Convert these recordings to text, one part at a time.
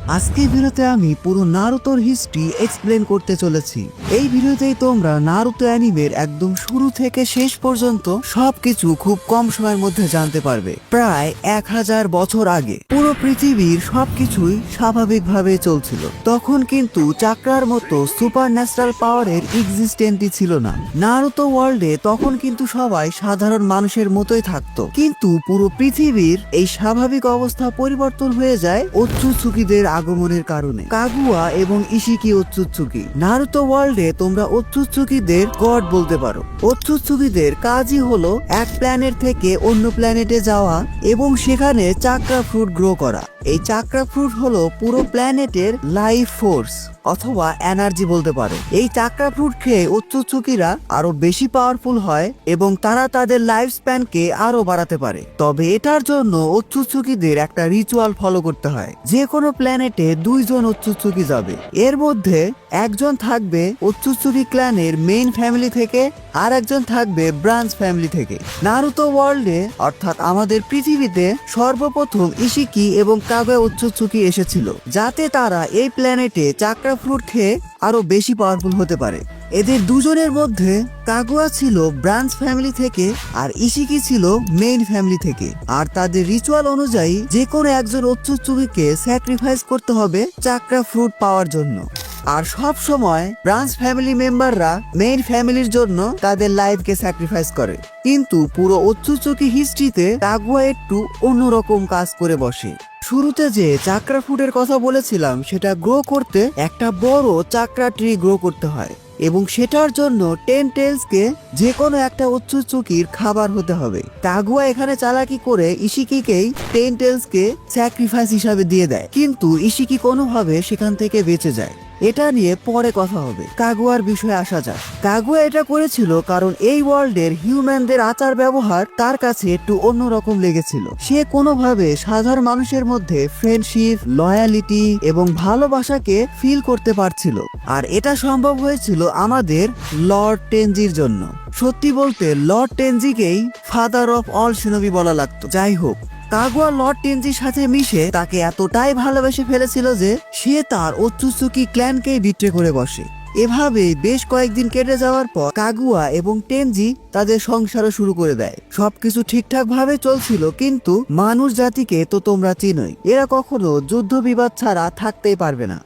আজকের ভিডিওতে আমি পুরো নারুতোর হিস্ট্রি এক্সপ্লেন করতে চলেছি। এই ভিডিওতেই তোমরা নারুতো অ্যানিমের একদম শুরু থেকে শেষ পর্যন্ত সবকিছু খুব কম সময়ের মধ্যে জানতে পারবে। প্রায় 1000 বছর আগে পুরো পৃথিবীর সবকিছুই স্বাভাবিকভাবে চলছিল। তখন কিন্তু চাকরার মতো সুপার ন্যাচারাল পাওয়ারের এক্সিস্টেন্টই ছিল না। নারুতো ওয়ার্ল্ডে তখন কিন্তু সবাই সাধারণ মানুষের মতোই থাকতো, কিন্তু পুরো পৃথিবীর এই স্বাভাবিক অবস্থা পরিবর্তন হয়ে যায় ওৎসুৎসুকিদের আগমনের কারণে। কাগুয়া এবং ইশিকি ওৎসুৎসুকি। নারুতো ওয়ার্ল্ডে তোমরা ওৎসুৎসুকিদের গড বলতে পারো। ওৎসুৎসুকিদের কাজই হলো এক প্ল্যানেট থেকে অন্য প্ল্যানেটে যাওয়া এবং সেখানে চাকরা ফ্রুট গ্রো করা। এই চাকরা ফ্রুট হলো পুরো প্ল্যানেটের লাইফ ফোর্স অথবা এনার্জি বলতে পারো। এই চাকরা ফ্রুট খেয়ে ওৎসুৎসুকিরা আরো বেশি পাওয়ারফুল হয় এবং তারা তাদের লাইফ স্প্যানকে আরো বাড়াতে পারে। তবে এটার জন্য ওৎসুৎসুকিদের একটা রিচুয়াল ফলো করতে হয়। যে কোনো প্ল্যানেটে 2 জন ওৎসুৎসুকি যাবে। এর মধ্যে একজন থাকবে ওৎসুৎসুকি ক্ল্যানের মেইন ফ্যামিলি থেকে, আর একজন থাকবে ব্রাঞ্চ ফ্যামিলি থেকে। নারুতো ওয়ার্ল্ডে অর্থাৎ আমাদের পৃথিবীতে সর্বপ্রথম ইশিকি এবং কাগুয়া ওৎসুৎসুকি এসেছিল, যাতে তারা এই প্ল্যানেটে চাকরা ফ্রুট খেয়ে আরো বেশি পাওয়ারফুল হতে পারে। এদের দুজনের মধ্যে কাগুয়া ছিল ব্রাঞ্চ ফ্যামিলি থেকে আর ইশিকি ছিল মেইন ফ্যামিলি থেকে। আর তাদের রিচুয়াল অনুযায়ী যে কোনো একজন ওৎসুৎসুকিকে স্যাক্রিফাইস করতে হবে চাকরা ফ্রুট পাওয়ার জন্য। আর সব সময় ব্রাঞ্চ ফ্যামিলি মেম্বাররা মেইন ফ্যামিলির জন্য তাদের লাইফকে স্যাক্রিফাইস করে। কিন্তু পুরো ওৎসুৎসুকি হিস্ট্রিতে কাগুয়া একটু অন্যরকম কাজ করে বসে। শুরুতে যে চাকরা ফ্রুটের কথা বলেছিলাম, সেটা গ্রো করতে একটা বড় চাকরা ট্রি গ্রো করতে হয় এবং সেটার জন্য 10 টেলসকে যে কোনো একটা ওৎসুৎসুকির খাবার হতে হবে। কাগুয়া এখানে চালাকি করে ইশিকিকেই 10 টেলসকে স্যাক্রিফাইস হিসাবে দিয়ে দেয়, কিন্তু ইশিকি কোনোভাবে সেখান থেকে বেঁচে যায়। এটা নিয়ে পরে কথা হবে। কাগুয়ার বিষয়ে আসা যাক। কাগুয়া এটা করেছিল কারণ এই ওয়ার্ল্ডের হিউম্যানদের আচার ব্যবহার তার কাছে একটু অন্যরকম লেগেছিল। সে কোনোভাবে সাধারণ মানুষের মধ্যে ফ্রেন্ডশিপ, লয়ালিটি এবং ভালোবাসাকে ফিল করতে পারছিল। আর এটা সম্ভব হয়েছিল আমাদের লর্ড টেনজির জন্য। সত্যি বলতে লর্ড টেনজিকেই ফাদার অফ অল শিনোবি বলা লাগতো। যাই হোক, কাগুয়া লর্ড টেনজির সাথে মিশে তাকে এতটাই ভালোবেসে ফেলেছিল যে সে তার ওৎসুৎসুকি ক্ল্যানকেই বিট্রে করে বসে। এভাবে বেশ কয়েকদিন কেটে যাওয়ার পর কাগুয়া এবং টেনজি তাদের সংসারও শুরু করে দেয়। সবকিছু ঠিকঠাক ভাবে চলছিল, কিন্তু মানুষ জাতিকে তো তোমরা চিনোই, এরা কখনো যুদ্ধ বিবাদ ছাড়া থাকতেই পারবে না।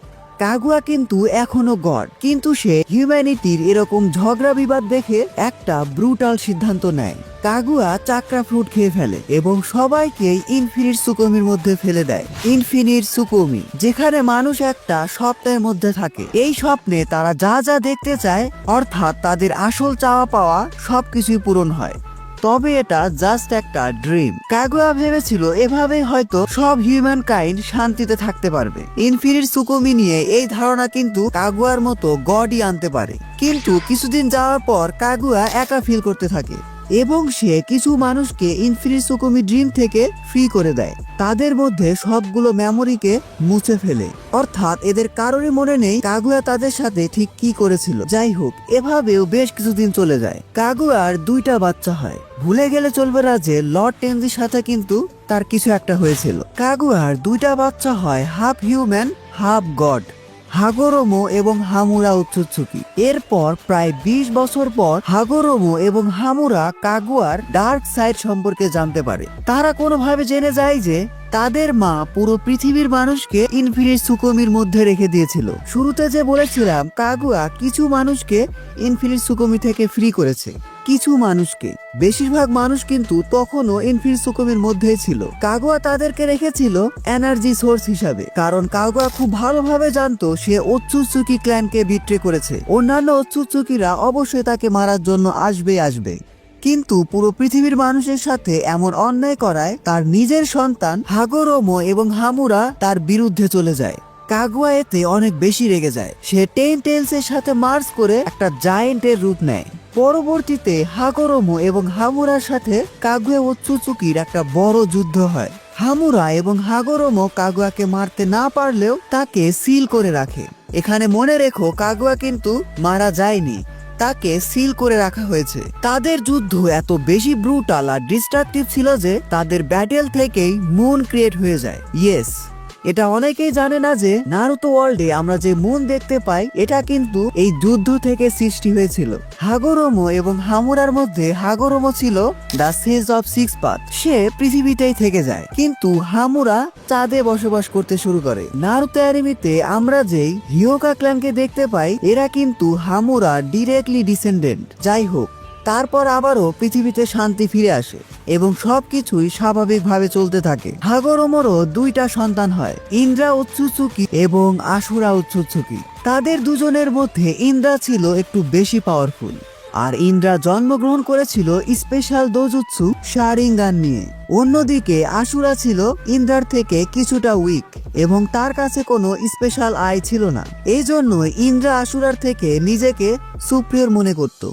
কাগুয়া কিন্তু এখনো গড, কিন্তু সে হিউম্যানিটির এরকম ঝগড়া বিবাদ দেখে একটা ব্রুটাল সিদ্ধান্ত নেয়। কাগুয়া চাকরা ফ্রুট খেয়ে ফেলে এবং সবাইকে ইনফিনিট সুকুমির মধ্যে ফেলে দেয়। ইনফিনিট সুকুমি, যেখানে মানুষ একটা স্বপ্নের মধ্যে থাকে। এই স্বপ্নে তারা যা যা দেখতে চায়, অর্থাৎ তাদের আসল চাওয়া পাওয়া সবকিছুই পূরণ হয়। তবে এটা জাস্ট একটা ড্রিম। কাগুয়া ভেবেছিল এভাবেই হয়তো সব হিউম্যান কাইন্ড শান্তিতে থাকতে পারবে। ইনফিনিট সুকুমি নিয়ে এই ধারণা কিন্তু কাগুয়ার মতো গডই আনতে পারে। কিন্তু কিছুদিন যাওয়ার পর কাগুয়া একা ফিল করতে থাকে এবং সে কিছু মানুষকে ইনফিনিট সুকুমি ড্রিম থেকে ফ্রি করে দেয়। তাদের মধ্যে সবগুলো মেমোরিকে মুছে ফেলে, অর্থাৎ এদের কারোরই মনে নেই কাগুয়া তাদের সাথে ঠিক কি করেছিল। যাই হোক, এভাবেও বেশ কিছুদিন চলে যায়। কাগুয়ার 2টা বাচ্চা হয়। ভুলে গেলে চলবে না যে লর্ড টেনজির সাথে কিন্তু তার কিছু একটা হয়েছিল। কাগুয়ার 2টা বাচ্চা হয় হাফ হিউম্যান হাফ গড, হাগোরোমো এবং হামুরা ওৎসুৎসুকি। এরপর প্রায় 20 বছর পর হাগোরোমো এবং হামুরা কাগুয়ার ডার্ক সাইড সম্পর্কে জানতে পারে। তারা কোনোভাবে জেনে যায় যে তাদের মা পুরো পৃথিবীর মানুষকে ইনফিনিট সুকুমির মধ্যে রেখে দিয়েছিল। শুরুতে যে বলেছিলাম, কাগুয়া কিছু মানুষকে ইনফিনিট সুকুমি থেকে ফ্রি করেছে, কিছু মানুষকে। বেশিরভাগ মানুষ কিন্তু তখনও ইনফিনিট সুকুমির মধ্যেই ছিল। কাগুয়া তাদেরকে রেখেছিল এনার্জি সোর্স হিসাবে, কারণ কাগুয়া খুব ভালোভাবে জানতো সে ওৎসুৎসুকি ক্ল্যানকে বিট্রে করেছে। অন্যান্য ওৎসুৎসুকিরা অবশ্যই তাকে মারার জন্য আসবে। কিন্তু পুরো পৃথিবীর মানুষের সাথে এমন অন্যায় করায় তার নিজের সন্তান হাগোরোমো এবং হামুরা তার বিরুদ্ধে চলে যায়। কাগুয়া এতে অনেক বেশি রেগে যায়। সে 10 টেলসের সাথে মার্চ করে একটা জায়েন্টের রূপ নেয়। পরবর্তীতে হাগোরোমো এবং হামুরার সাথে কাগুয়া ওৎসুৎসুকির একটা বড় যুদ্ধ হয়। হামুরা এবং হাগোরোমো কাগুয়াকে মারতে না পারলেও তাকে সিল করে রাখে। এখানে মনে রেখো, কাগুয়া কিন্তু মারা যায়নি, তাকে সিল করে রাখা হয়েছে। তাদের যুদ্ধ এত বেশি ব্রুটাল আর ডিস্ট্রাকটিভ ছিল যে তাদের ব্যাটেল থেকেই মুন ক্রিয়েট হয়ে যায়। ইয়েস, এটা অনেকেই জানে না যে নারুতো ওয়ার্ল্ডে আমরা যে মুন দেখতে পাই এটা কিন্তু এই যুদ্ধ থেকে সৃষ্টি হয়েছিল। হাগোরোমো এবং হামুরার মধ্যে হাগোরোমো ছিল the sage of six path, সে পৃথিবীতেই থেকে যায়, কিন্তু হামুরা চাঁদে বসবাস করতে শুরু করে। নারুতো অ্যানিমেতে আমরা যেই হিয়োকা ক্ল্যানকে দেখতে পাই এরা কিন্তু হামুরা ডিরেক্টলি ডিসেন্ডেন্ট। যাই হোক, তারপর আবারও পৃথিবীতে শান্তি ফিরে আসে এবং সবকিছুই স্বাভাবিকভাবে চলতে থাকে। হাগোরোমোরও দুইটা সন্তান হয়, ইন্দ্রা উৎসুৎসুকি এবং আশুরা উৎসুৎসুকি। তাদের দুজনের মধ্যে ইন্দ্রা ছিল একটু বেশি পাওয়ারফুল, আর ইন্দ্রা জন্মগ্রহণ করেছিল স্পেশাল দোজুৎসু শারিঙ্গান নিয়ে। অন্যদিকে আশুরা ছিল ইন্দ্রার থেকে কিছুটা উইক এবং তার কাছে কোনো স্পেশাল আই ছিল না। এই জন্য ইন্দ্রা আশুরার থেকে নিজেকে সুপ্রিয়র মনে করত।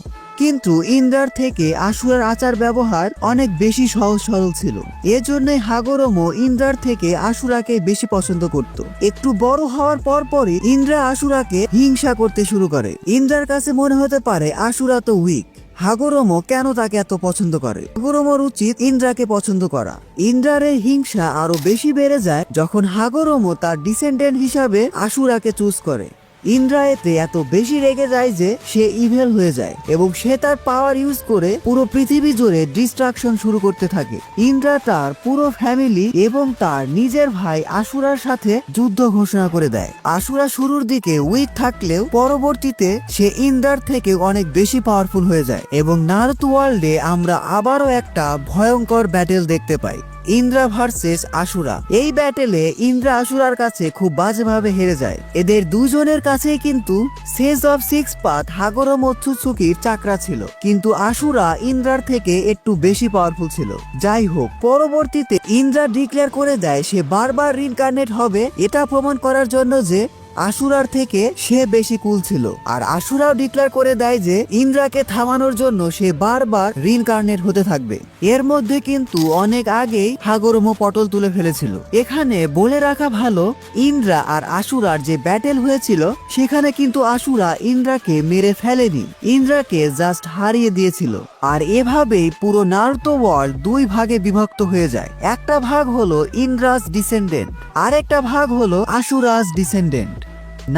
কিন্তু ইন্দ্রার থেকে আশুরার আচার ব্যবহার অনেক বেশি সহজ সরল ছিল। এজন্যই হাগোরোমো ইন্দ্রার থেকে আশুরাকে বেশি পছন্দ করত। একটু বড় হওয়ার পরই ইন্দ্রা আশুরাকে হিংসা করতে শুরু করে। ইন্দ্রার কাছে মনে হতে পারে আশুরা তো উইক, হাগোরোমো কেন তাকে এত পছন্দ করে। হাগোরোমোর উচিত ইন্দ্রাকে পছন্দ করা। ইন্দ্রার এই হিংসা আরো বেশি বেড়ে যায় যখন হাগোরোমো তার ডিসেন্ডেন্ট হিসাবে আশুরাকে চুজ করে। ইন্দ্রা এতে এত বেশি রেগে যায় যে সে ইভেল হয়ে যায় এবং সে তার পাওয়ার ইউজ করে পুরো পৃথিবী জুড়ে ডিস্ট্রাকশন শুরু করতে থাকে। ইন্দ্রা তার পুরো ফ্যামিলি এবং তার নিজের ভাই আশুরার সাথে যুদ্ধ ঘোষণা করে দেয়। আশুরা শুরুর দিকে উইক থাকলেও পরবর্তীতে সে ইন্দ্রার থেকে অনেক বেশি পাওয়ারফুল হয়ে যায় এবং নারুতো ওয়ার্ল্ডে আমরা আবারও একটা ভয়ঙ্কর ব্যাটেল দেখতে পাই, ইন্দ্রা ভার্সেস আশুরা। এই ব্যাটেলে ইন্দ্রা আশুরার কাছে খুব বাজেভাবে হেরে যায়। এদের দুজনের কাছেই কিন্তু সেজ অফ সিক্স পাথ হাগোরোমো উৎসুৎসুকির চাকরা ছিল, কিন্তু আশুরা ইন্দ্রার থেকে একটু বেশি পাওয়ারফুল ছিল। যাই হোক, পরবর্তীতে ইন্দ্রা ডিক্লেয়ার করে দেয় সে বারবার রিইনকার্নেট হবে, এটা প্রমাণ করার জন্য যে আশুরার থেকে সে বেশি কুল ছিল। আর আশুরাও ডিক্লেয়ার করে দেয় যে ইন্দ্রাকে থামানোর জন্য সে বারবার রিইনকার্নেট হতে থাকবে। এর মধ্যে কিন্তু অনেক আগেই হাগোরোমো পটল তুলে ফেলেছিল। এখানে বলে রাখা ভালো, ইন্দ্রা আর আশুরার যে ব্যাটেল হয়েছিল সেখানে কিন্তু আশুরা ইন্দ্রাকে মেরে ফেলেনি, ইন্দ্রাকে জাস্ট হারিয়ে দিয়েছিল। আর এভাবেই পুরো নারুতো ওয়ার্ল্ড দুই ভাগে বিভক্ত হয়ে যায়। একটা ভাগ হলো ইন্দ্রাস ডিসেন্ডেন্ট, আর একটা ভাগ হলো আশুরাস ডিসেন্ডেন্ট।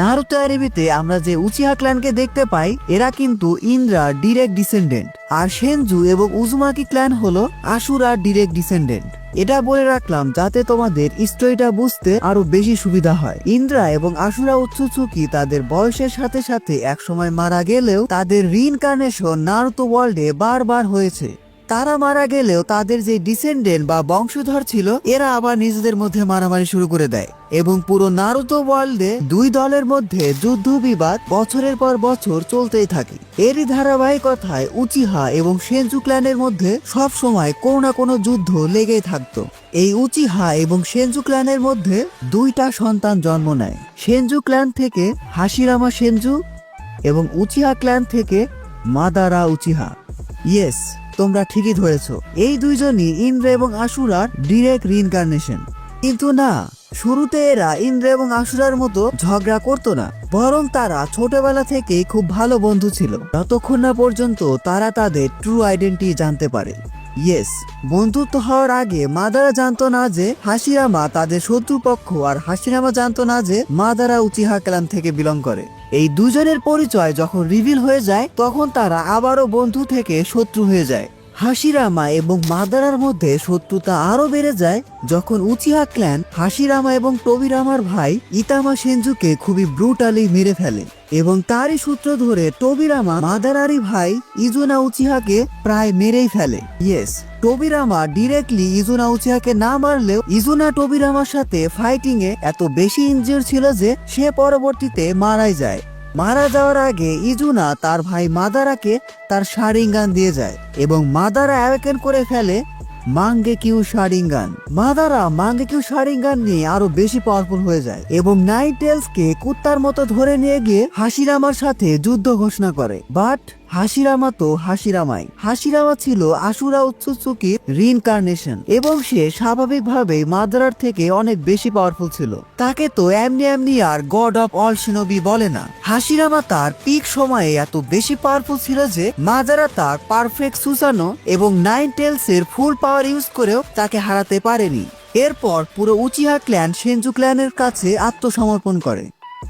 নারুতো অ্যানিমেতে আমরা যে উচিহা ক্ল্যানকে দেখতে পাই এরা কিন্তু ইন্দ্রার ডিরেক্ট ডিসেন্ডেন্ট, আর সেনজু এবং উজুমাকি ক্ল্যান হলো আশুরার ডিরেক্ট ডিসেন্ডেন্ট। এটা বলে রাখলাম যাতে তোমাদের স্টোরিটা বুঝতে আরো বেশি সুবিধা হয়। ইন্দ্রা এবং আশুরা উৎসুৎসুকি তাদের বয়সের সাথে সাথে একসময় মারা গেলেও তাদের রিইনকার্নেশন নারুতো ওয়ার্ল্ডে বারবার হয়েছে। তারা মারা গেলেও তাদের যে ডিসেন্ডেন্ট বা বংশধর ছিল এরা আবার নিজেদের মধ্যে মারামারি শুরু করে দেয় এবং পুরো নারুতো ওয়ার্ল্ডে দুই দলের মধ্যে যুদ্ধ বিবাদ বছরের পর বছর চলতেই থাকে। এরই ধারাবাহিকতায় উচিহা এবং সেনজু ক্ল্যানের মধ্যে সব সময় কোনো না কোনো যুদ্ধ লেগেই থাকতো। এই উচিহা এবং সেনজু ক্ল্যানের মধ্যে দুইটা সন্তান জন্ম নেয়। সেনজু ক্ল্যান থেকে হাশিরামা সেনজু এবং উচিহা ক্ল্যান থেকে মাদারা উচিহা। ইয়েস, তোমরা ঠিকই ধরেছো, এই দুইজনই ইন্দ্রা এবং আশুরার ডিরেক্ট রিইনকার্নেশন। কিন্তু না, শুরুতে এরা ইন্দ্রা এবং আশুরার মতো ঝগড়া করতো না, বরং তারা ছোটবেলা থেকেই খুব ভালো বন্ধু ছিল, যতক্ষণ না পর্যন্ত তারা তাদের ট্রু আইডেন্টিটি জানতে পারে। ইয়েস, বন্ধুত্ব হওয়ার আগে মাদারা জানতো না যে হাশিরামা তাদের শত্রুপক্ষ, আর হাশিরামা জানতো না যে মাদারা উচিহা ক্ল্যান থেকে বিলং করে। এই দুজনের পরিচয় যখন রিভিল হয়ে যায় তখন তারা আবারও বন্ধু থেকে শত্রু হয়ে যায়। হাশিরামা এবং মাদারার মধ্যে শত্রুতা আরো বেড়ে যায় যখন উচিহা ক্ল্যান হাশিরামা এবং টোবিরামার ভাই ইতামা সেনজুকে খুবই ব্রুটালি মেরে ফেলে এবং তারই সূত্র ধরে টোবিরামা মাদারারি ভাই ইজুনা উচিহাকে প্রায় মেরেই ফেলে। ইয়েস, টোবিরামা ডিরেক্টলি ইজুনা উচিহাকে না মারলেও ইজুনা টোবিরামার সাথে ফাইটিং এ এত বেশি ইনজিওর ছিল যে সে পরবর্তীতে মারাই যায়। মারা যাওয়ার আগে ইজুনা তার ভাই মাদারাকে তার শারিঙ্গান দিয়ে যায় এবং মাদারা অ্যাওয়েকেন করে ফেলে মাঙ্গেকিউ শারিঙ্গান। মাদারা মাঙ্গেকিউ শারিঙ্গান নিয়ে আরো বেশি পাওয়ারফুল হয়ে যায় এবং নাইন টেলসকে কুত্তার মতো ধরে নিয়ে গিয়ে হাশিরামার সাথে যুদ্ধ ঘোষণা করে। বাট হাশিরামা তো হাশিরামাই। হাশিরামা ছিল আশুরা উৎসুৎসুকির রিইনকার্নেশন এবং সে স্বাভাবিকভাবেই মাদারার থেকে অনেক বেশি পাওয়ারফুল ছিল। তাকে তো এমনি এমনি আর গড অফ অল শিনোবি বলে না। হাশিরামা তার পিক সময়ে এত বেশি পাওয়ারফুল ছিল যে মাদারা তার পারফেক্ট সুসানো এবং নাইন টেলস এর ফুল পাওয়ার ইউজ করেও তাকে হারাতে পারেনি। এরপর পুরো উচিহা ক্ল্যান সেনজু ক্ল্যানের কাছে আত্মসমর্পণ করে।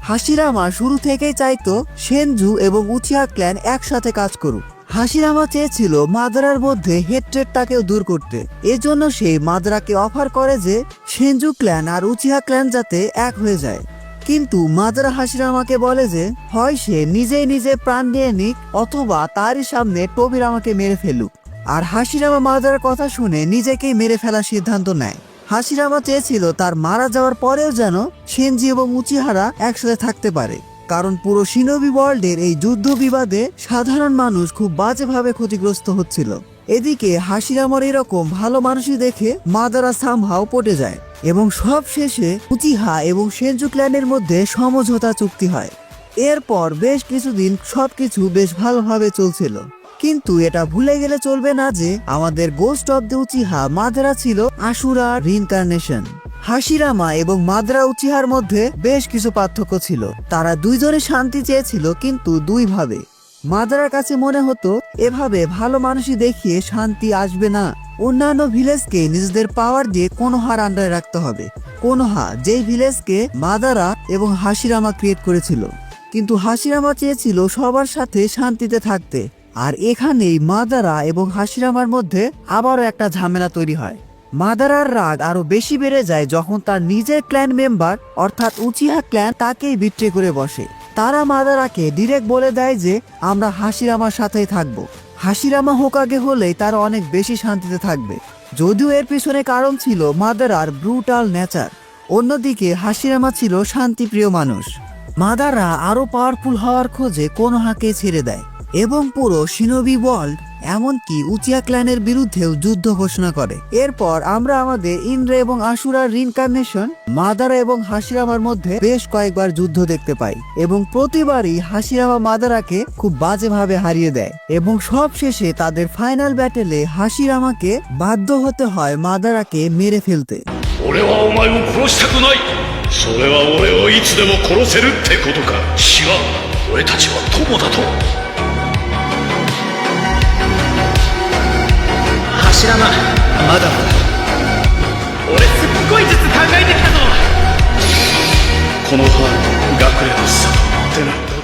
হাশিরামা শুরু থেকেই চাইতো সেনজু এবং উচিহা ক্ল্যান একসাথে কাজ করুক। হাশিরামা চেয়েছিল মাদারার মধ্যে হেট্রেডটাকেও দূর করতে। এজন্য সে মাদারাকে অফার করে যে সেনজু ক্ল্যান আর উচিহা ক্ল্যান যাতে এক হয়ে যায়। কিন্তু মাদারা হাশিরামাকে বলে যে হয় সে নিজেই নিজে প্রাণ নিয়ে নিক অথবা তারই সামনে টোবিরামাকে মেরে ফেলুক। আর হাশিরামা মাদারার কথা শুনে নিজেকেই মেরে ফেলার সিদ্ধান্ত নেয়। হাশিরামা চেয়েছিল তার মারা যাওয়ার পরেও যেন সেনজি এবং উচিহারা একসাথে থাকতে পারে, কারণ পুরো শিনোবি ওয়ার্ল্ডের এই যুদ্ধ বিবাদে সাধারণ মানুষ খুব বাজেভাবে ক্ষতিগ্রস্ত হচ্ছিল। এদিকে হাশিরামার এরকম ভালো মানুষই দেখে মাদারা সামহাও পটে যায় এবং সব শেষে উচিহা এবং সেনজু ক্ল্যানের মধ্যে সমঝোতা চুক্তি হয়। এরপর বেশ কিছুদিন সবকিছু বেশ ভালোভাবে চলছিল, কিন্তু এটা ভুলে গেলে চলবে না যে আমাদের ghost of the Uchiha Madara ছিল আশুরা রিইনকার্নেশন। হাশিরামা এবং মাদারা উচিহার মধ্যে বেশ কিছু পার্থক্য ছিল। তারা দুইজনে শান্তি চেয়েছিল, কিন্তু দুইভাবে। মাদারার কাছে মনে হতো এভাবে ভালো মানুষই দেখিয়ে শান্তি আসবে না, অন্যান্য ভিলেজকে নিজেদের পাওয়ার দিয়ে কোনোহার আন্ডারে রাখতে হবে। কোনোহা যেই ভিলেজকে মাদারা এবং হাশিরামা ক্রিয়েট করেছিল, কিন্তু হাশিরামা চেয়েছিল সবার সাথে শান্তিতে থাকতে। আর এখানেই মাদারা এবং হাশিরামার মধ্যে আবারও একটা ঝামেলা তৈরি হয়। মাদারার রাগ আরো বেশি বেড়ে যায় যখন তার নিজের ক্ল্যান মেম্বার অর্থাৎ উচিহা ক্ল্যান তাকেই বিট্রে করে বসে। তারা মাদারাকে ডিরেক্ট বলে দেয় যে আমরা হাশিরামার সাথেই থাকবো। হাশিরামা হোকাগে হলেই তারা অনেক বেশি শান্তিতে থাকবে। যদিও এর পিছনে কারণ ছিল মাদারার ব্রুটাল নেচার। অন্যদিকে হাশিরামা ছিল শান্তিপ্রিয় মানুষ। মাদারা আরো পাওয়ারফুল হওয়ার খোঁজে কোনোহাকে ছেড়ে দেয় এবং পুরো শিনোবি ওয়ার্ল্ড এমনকি উচিহা ক্ল্যানের বিরুদ্ধেও যুদ্ধ ঘোষণা করে। এরপর আমরা আমাদের ইন্দ্র এবং আশুরার রিইনকার্নেশন মাদারা এবং হাশিরামার মধ্যে বেশ কয়েকবার যুদ্ধ দেখতে পাই এবং প্রতিবারই হাশিরামা মাদারাকে খুব বাজেভাবে হারিয়ে দেয় এবং সব শেষে তাদের ফাইনাল ব্যাটেলে হাশিরামাকে বাধ্য হতে হয় মাদারাকে মেরে ফেলতে। 俺はお前を殺したくない。それは俺をいつでも殺せるってことか。違う、俺たちは友だと。柱間まだまだ俺すっごい術考えてきたぞ。このハード学レの里ってなんだ。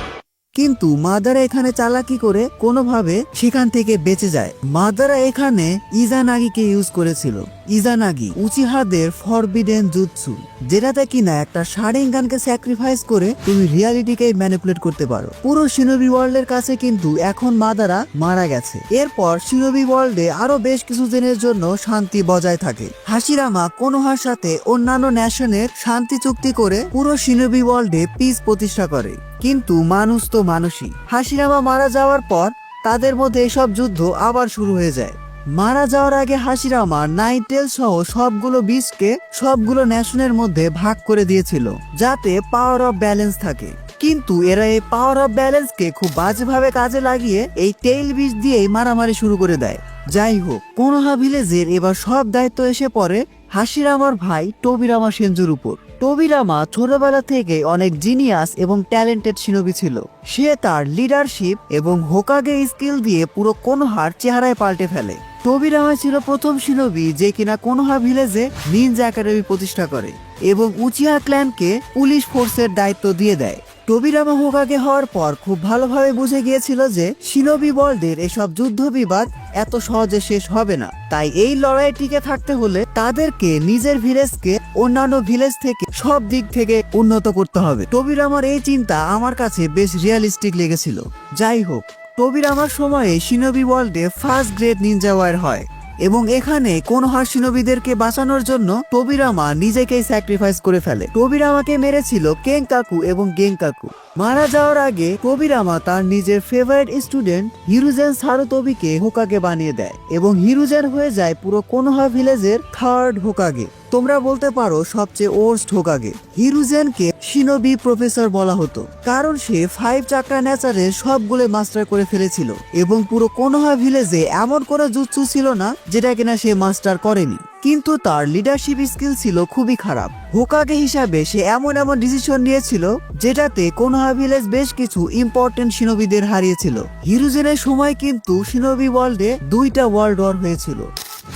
কিন্তু মাদারা এখানে চালাকি করে কোনোভাবে সেখান থেকে বেঁচে যায়। মাদারা এখানে ইজানাগিকে ইউজ করেছিল। ইজানাগি উচিহাদের ফরবিডেন জুৎসু, যেটাতে কিনা একটা শারিঙ্গানকে স্যাক্রিফাইস করে তুমি রিয়ালিটিকে ম্যানিপুলেট করতে পারো। পুরো শিনোবি ওয়ার্ল্ডের কাছে কিন্তু এখন মাদারা মারা গেছে। এরপর শিনোবি ওয়ার্ল্ডে আরো বেশ কিছু দিনের জন্য শান্তি বজায় থাকে। হাশিরামা কোনোহার সাথে অন্যান্য ন্যাশনের শান্তি চুক্তি করে পুরো শিনোবি ওয়ার্ল্ডে পিস প্রতিষ্ঠা করে। কিন্তু মানুষ তো মানুষই। হাশিরামা মারা যাওয়ার পর তাদের মধ্যে এসব যুদ্ধ আবার শুরু হয়ে যায়। মারা যাওয়ার আগে হাশিরামা নাইটেল সহ সবগুলো বিচকে সবগুলো ন্যাশনের মধ্যে ভাগ করে দিয়েছিল যাতে পাওয়ার অফ ব্যালেন্স থাকে। কিন্তু এরা এই পাওয়ার অফ ব্যালেন্সকে খুব বাজেভাবে কাজে লাগিয়ে এই টেইল বিচ দিয়েই মারামারি শুরু করে দেয়। যাই হোক, কোনোহা ভিলেজের এবার সব দায়িত্ব এসে পড়ে হাশিরামার ভাই টোবিরামা সেনজুর উপর। টোবিরামা ছোটবেলা থেকে অনেক জিনিয়াস এবং ট্যালেন্টেড শিনোবি ছিল। সে তার লিডারশিপ এবং হোকাগে স্কিল দিয়ে পুরো কোনোহার চেহারায় পাল্টে ফেলে। টোবিরামা ছিল প্রথম শিনোবি যে কিনা কোনোহা ভিলেজে নিনজা একাডেমি প্রতিষ্ঠা করে এবং উচিহা ক্ল্যানকে পুলিশ ফোর্সের দায়িত্ব দিয়ে দেয়। টোবিরামা হোকাগে হওয়ার পর খুব ভালোভাবে বুঝে গিয়েছিল যে শিনোবি ওয়ার্ল্ডের এসব যুদ্ধ বিবাদ এত সহজে শেষ হবে না। তাই এই লড়াই টিকে থাকতে হলে তাদেরকে নিজের ভিলেজকে অন্যান্য ভিলেজ থেকে সব দিক থেকে উন্নত করতে হবে। টোবিরামার এই চিন্তা আমার কাছে বেশ রিয়ালিস্টিক লেগেছিল। যাই হোক, টোবিরামার সময়ে শিনোবি ওয়ার্ল্ডে ফার্স্ট গ্রেড নিনজা ওয়ার হয় এবং এখানে কোনোহার শিনোবিদেরকে বাঁচানোর জন্য টোবিরামা নিজেকেই স্যাক্রিফাইস করে ফেলে। টোবিরামাকে মেরেছিল কেনকাকু এবং গেনকাকু। মারা যাওয়ার আগে টোবিরামা তার নিজের ফেভারিট স্টুডেন্ট হিরুজেন সারুতোবিকে হোকাগে বানিয়ে দেয় এবং হিরুজেন হয়ে যায় পুরো কোনোহা ভিলেজের থার্ড হোকাগে। তোমরা বলতে পারো সবচেয়ে ওর্স্ট হোকাগে। হিরুজেনকে শিনোবি প্রফেসর বলা হতো কারণ সে 5 চাকরা নেচারের সবগুলো মাস্টার করে ফেলেছিল এবং পুরো কোনোহা ভিলেজে এমন কোনো জুৎসু ছিল না যেটা কিনা সে মাস্টার করেনি। কিন্তু তার লিডারশিপ স্কিল ছিল খুবই খারাপ। হোকাগে হিসাবে সে এমন ডিসিশন নিয়েছিল যেটাতে কোনোহা ভিলেজ বেশ কিছু ইম্পর্টেন্ট শিনোবিদের হারিয়েছিল। হিরুজেনের সময় কিন্তু শিনোবি ওয়ার্ল্ডে 2টা ওয়ার্ল্ড ওয়ার হয়েছিল।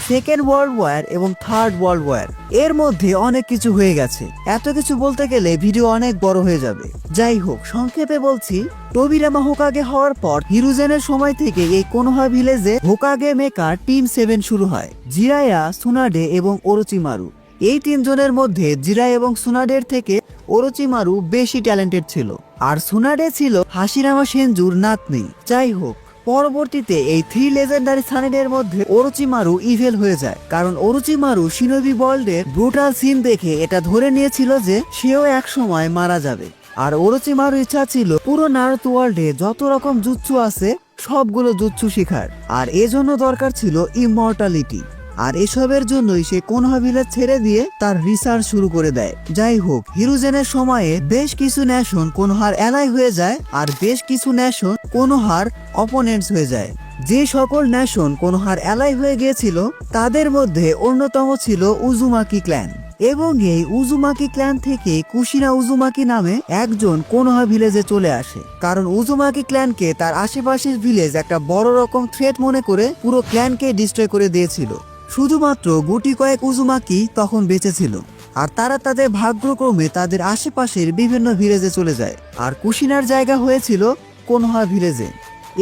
সেকেন্ড ওয়ার্ল্ড ওয়ার এবং থার্ড ওয়ার্ল্ড ওয়ার। এর মধ্যে অনেক কিছু হয়ে গেছে, এত কিছু বলতে গেলে ভিডিও অনেক বড় হয়ে যাবে। যাই হোক, সংক্ষেপে বলছি, টোবিরামা হোকাগে হওয়ার পর হিরুজেনের সময় থেকে এই কোনোহা ভিলেজে হোকাগে মেকার টিম 7 শুরু হয়। জিরায়া, সুনাডে এবং ওরোচিমারু। এই তিনজনের মধ্যে জিরায়া এবং সুনাডের থেকে ওরোচিমারু বেশি ট্যালেন্টেড ছিল, আর সুনাডে ছিল হাশিরামা সেনজুর নাতনি। যাই হোক, পরবর্তীতে এই 3 লেজেন্ডারি সানিনের মধ্যে ওরোচিমারু ইভেল হয়ে যায়, কারণ ওরোচিমারু শিনোবি ওয়ার্ল্ডের ব্রুটাল সিন দেখে এটা ধরে নিয়েছিল যে সেও এক সময় মারা যাবে। আর ওরোচিমারু ইচ্ছা ছিল পুরো নারুতো ওয়ার্ল্ডে যত রকম জুৎসু আছে সবগুলো জুৎসু শিখার, আর এজন্য দরকার ছিল ইমমর্টালিটি। আর এসবের জন্যই সে কোনোহা ভিলেজ ছেড়ে দিয়ে তার রিসার্চ শুরু করে দেয়। যাই হোক, হিরুজেনের সময়ে বেশ কিছু ন্যাশন কোনোহার অ্যালাই হয়ে যায়, আর বেশ কিছু ন্যাশন কোনোহার অপোনেন্টস হয়ে যায়। যে সকল ন্যাশন কোনোহার অ্যালাই হয়ে গিয়েছিল তাদের মধ্যে অন্যতম ছিল উজুমাকি ক্ল্যান, এবং এই উজুমাকি ক্ল্যান থেকে কুশিনা উজুমাকি নামে একজন কোনোহা ভিলেজে চলে আসে, কারণ উজুমাকি ক্ল্যানকে তার আশেপাশের ভিলেজ একটা বড় রকম থ্রেট মনে করে পুরো ক্ল্যানকে ডিস্ট্রয় করে দিয়েছিল। শুধুমাত্র গুটি কয়েক উজুমাকি তখন বেঁচে ছিল, আর তারা তাদের ভাগ্যক্রমে তাদের আশেপাশের বিভিন্ন ভিলেজে চলে যায়, আর কুশিনার জায়গা হয়েছিল কোনোহা ভিলেজে।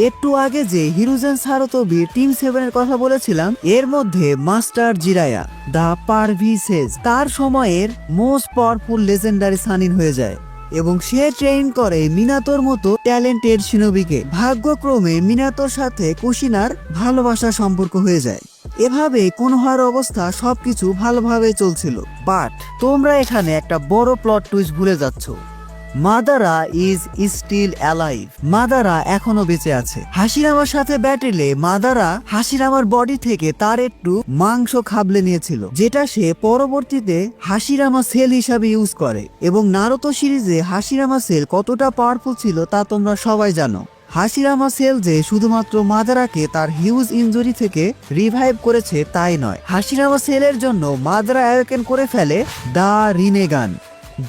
একটু আগে যে হিরুজেন সারোতোবির টিম 7 কথা বলেছিলাম, এর মধ্যে মাস্টার জিরায়া দা পারভিসেজ তার সময়ের মোস্ট পাওয়ারফুল লেজেন্ডারি সানিন হয়ে যায়, এবং সে ট্রেন করে মিনাতোর মতো ট্যালেন্টেড শিনোবিকে। ভাগ্যক্রমে মিনাতোর সাথে কুশিনার ভালোবাসার সম্পর্ক হয়ে যায়। এভাবে কোনোহার অবস্থা সবকিছু ভালোভাবে চলছিল, বাট তোমরা এখানে একটা বড় প্লট টুইস্ট ভুলে যাচ্ছ। Madara is still alive. Madara এখনো বেঁচে আছে। হাশিরামার সাথে ব্যাটেলে মাদারা হাশিরামার বডি থেকে তার একটু মাংস খাবলে নিয়েছিল, যেটা সে পরবর্তীতে হাশিরামা সেল হিসাবে ইউজ করে। এবং নারুতো সিরিজে হাশিরামা সেল কতটা পাওয়ারফুল ছিল তা তোমরা সবাই জানো। হাশিরামা সেল যে শুধুমাত্র মাদারাকে তার হিউজ ইনজুরি থেকে রিভাইভ করেছে তাই নয়, হাশিরামা সেলের জন্য মাদারা অ্যাওয়েকেন করে ফেলে the Rinnegan,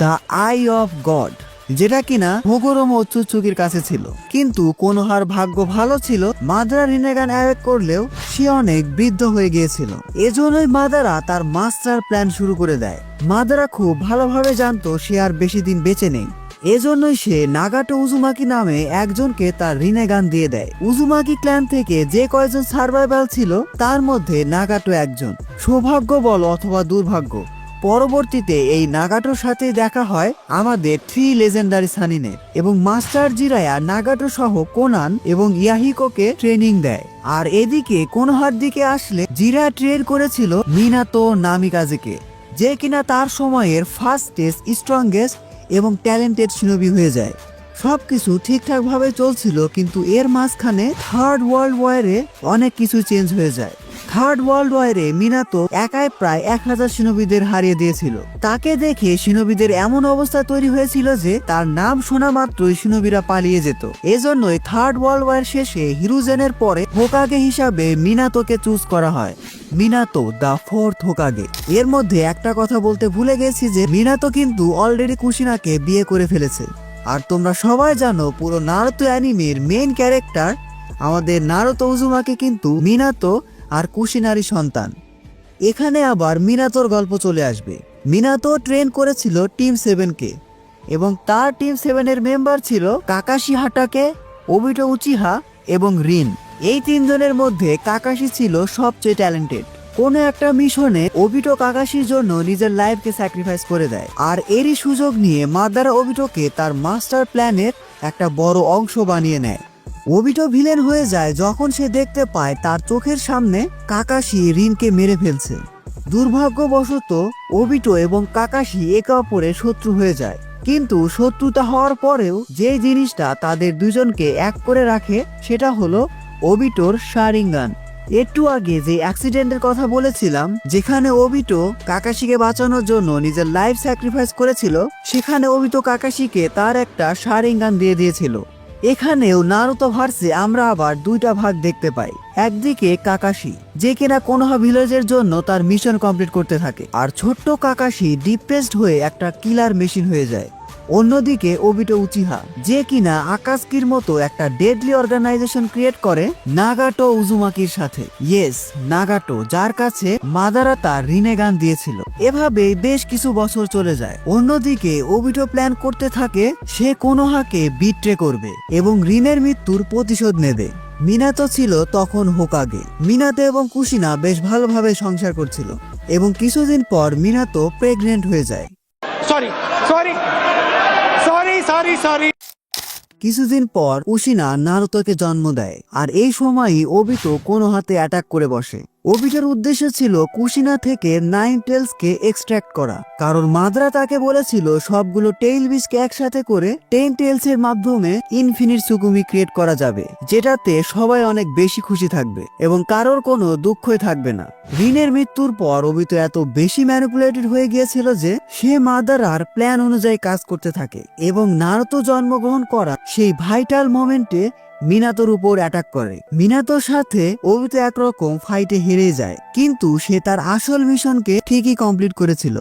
the eye of god, যেটা কিনা হোগোরোমো ওৎসুৎসুকির কাছে ছিল। কিন্তু কোনোহার ভাগ্য ভালো ছিল, মাদারা রিনেগান অ্যাওয়েক করলেও সে অনেক বৃদ্ধ হয়ে গিয়েছিল। এজন্যই মাদারা তার মাস্টার প্ল্যান শুরু করে দেয়। মাদারা খুব ভালোভাবে জানতো সে আর বেশি দিন বেঁচে নেই, এজন্যই সে নাগাটো উজুমাকি নামে একজনকে তার রিনেগান দিয়ে দেয়। উজুমাকি ক্ল্যান থেকে যে কয়জন সার্ভাইভাল ছিল তার মধ্যে নাগাটো একজন। সৌভাগ্য বল অথবা দুর্ভাগ্য, পরবর্তীতে এই নাগাটোর সাথে দেখা হয় আমাদের 3 লেজেন্ডারি সানিনের, এবং মাস্টার জিরায়া নাগাটো সহ কোনান এবং ইয়াহিকোকে ট্রেনিং দেয়। আর এদিকে কোনোহার দিকে আসলে জিরা ট্রেন করেছিল মিনাতো নামিকাজেকে, যে কিনা তার সময়ের ফাস্টেস্ট, স্ট্রংগেস্ট এবং ট্যালেন্টেড শিনোবি হয়ে যায়। সবকিছু ঠিকঠাক ভাবে চলছিল, কিন্তু এর মাঝখানে থার্ড ওয়ার্ল্ড ওয়ারে অনেক কিছু চেঞ্জ হয়ে যায়। থার্ড ওয়ার্ল্ড ওয়ারে মিনাতো একাই প্রায় 1000 শিনোবিদের হারিয়ে দিয়েছিল। তাকে দেখে শিনোবিদের এমন অবস্থা তৈরি হয়েছিল যে তার নাম শোনা মাত্রই শিনোবিরা পালিয়ে যেত। এজন্যই থার্ড ওয়ার্ল্ড ওয়ার শেষে হিরুজেনের পরে হোকাগে হিসাবে মিনাতোকে চুজ করা হয়। মিনাতো দা 4th হোকাগে। এর মধ্যে একটা কথা বলতে ভুলে গেছি যে মিনাতো কিন্তু অলরেডি কুশিনাকে বিয়ে করে ফেলেছে। আর তোমরা সবাই জানো পুরো নারুতো অ্যানিমের মেইন ক্যারেক্টার আমাদের নারুতো উজুমাকি কিন্তু মিনাতো আর কুশিনারি সন্তান। এখানে আবার মিনাতোর গল্প চলে আসবে। মিনাতো ট্রেন করেছিল টিম 7কে, এবং তার টিম 7 মেম্বার ছিল কাকাশি হাটাকে, ওবিটো উচিহা এবং রিন। এই 3 জনের মধ্যে কাকাশি ছিল সবচেয়ে ট্যালেন্টেড। কোনো একটা মিশনে ওবিটো কাকাশির জন্য নিজের লাইফকে স্যাক্রিফাইস করে দেয়, আর এরই সুযোগ নিয়ে মাদারা ওবিটোকে তার মাস্টার প্ল্যানের একটা বড় অংশ বানিয়ে নেয়। ওবিটো ভিলেন হয়ে যায় যখন সে দেখতে পায় তার চোখের সামনে কাকাশি রিনকে মেরে ফেলছে। দুর্ভাগ্যবশত ওবিটো এবং কাকাশি একে অপরের শত্রু হয়ে যায়, কিন্তু শত্রুতা হওয়ার পরেও যে জিনিসটা তাদের দুজনকে এক করে রাখে সেটা হলো ওবিটোর শারিঙ্গান। একটু আগে যে অ্যাক্সিডেন্টের কথা বলেছিলাম, যেখানে ওবিটো কাকাশিকে বাঁচানোর জন্য নিজের লাইফ স্যাক্রিফাইস করেছিল, সেখানে ওবিটো কাকাশিকে তার একটা শারিঙ্গান দিয়ে দিয়েছিল। এখানেও নারুতো ভার্সে আমরা আবার 2টা ভাগ দেখতে পাই। একদিকে কাকাশি, যে কিনা কোনোহা ভিলেজের জন্য তার মিশন কমপ্লিট করতে থাকে, আর ছোট্ট কাকাশি ডিপ্রেসড হয়ে একটা কিলার মেশিন হয়ে যায়। অন্যদিকে ওবিটো উচিহা, যে কিনা আকাসকির মতো একটা ডেডলি অর্গানাইজেশন ক্রিয়েট করে নাগাটো উজুমাকির সাথে। ইয়েস, নাগাটো, যার কাছে মাদারা তার রিনেগান দিয়েছিল। এভাবেই বেশ কিছু বছর চলে যায়। অন্যদিকে ওবিটো প্ল্যান করতে থাকে সে কোনোহাকে বিট্রে করবে এবং রিনের মৃত্যুর প্রতিশোধ নেবে। মিনাতো ছিল তখন হোকাগে। মিনাতো এবং কুশিনা বেশ ভালোভাবে সংসার করছিল এবং কিছুদিন পর মিনাতো প্রেগনেন্ট হয়ে যায়। সরি। কিছুদিন পর কুশিনা নারুতোকে জন্ম দেয়, আর এই সময়ই ওবিটো কোনো হাতে অ্যাটাক করে বসে। ওবিটোর উদ্দেশ্য ছিল কুশিনা থেকে 9 টেলসকে এক্সট্রাক্ট করা, কারণ মাদ্রা তাকে বলেছিল সবগুলো টেইল বিচকে একসাথে করে 10 টেলস এর মাধ্যমে ইনফিনিট সুকুমি ক্রিয়েট করা যাবে, যেটাতে সবাই অনেক বেশি খুশি থাকবে এবং কারোর কোনো দুঃখই থাকবে না। রিনের মৃত্যুর পর ওবিটো এত বেশি ম্যানিপুলেটেড হয়ে গিয়েছিল যে সে মাদারার প্ল্যান অনুযায়ী কাজ করতে থাকে এবং নারুতো জন্মগ্রহণ করা সেই ভাইটাল মোমেন্টে মিনাতোর উপর অ্যাটাক করে। মিনাতোর সাথে ওবিতো একরকম ফাইটে হেরে যায়, কিন্তু সে তার আসল মিশনকে ঠিকই কমপ্লিট করেছিল।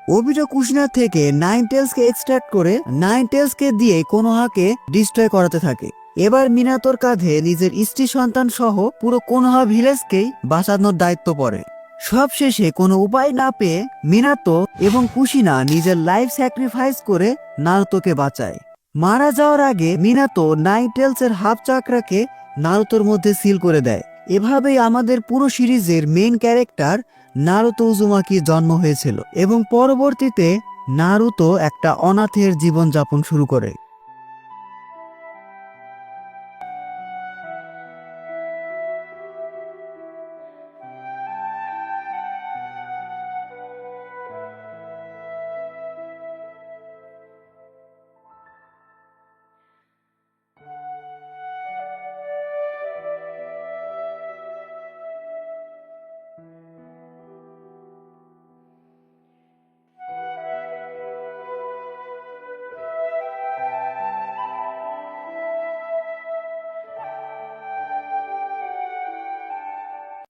ওবিটো কুশিনা থেকে 9 টেলসকে এক্সট্রাক্ট করে 9 টেলসকে দিয়ে কোনোহাকে ডিস্ট্রয় করাতে থাকে। এবার মিনাতোর কাঁধে নিজের স্ত্রী সন্তান সহ পুরো কোনোহা ভিলেজকেই বাঁচানোর দায়িত্ব পড়ে। সবশেষে কোনো উপায় না পেয়ে মিনাতো এবং কুশিনা নিজের লাইফ স্যাক্রিফাইস করে নারুতোকে বাঁচায়। মারা যাওয়ার আগে মিনাতো 9 টেলস এর হাফ চাকরাকে নারুতোর মধ্যে সিল করে দেয়। এভাবেই আমাদের পুরো সিরিজের মেইন ক্যারেক্টার নারুতো উজুমাকির জন্ম হয়েছিল এবং পরবর্তীতে নারুতো একটা অনাথের জীবনযাপন শুরু করে।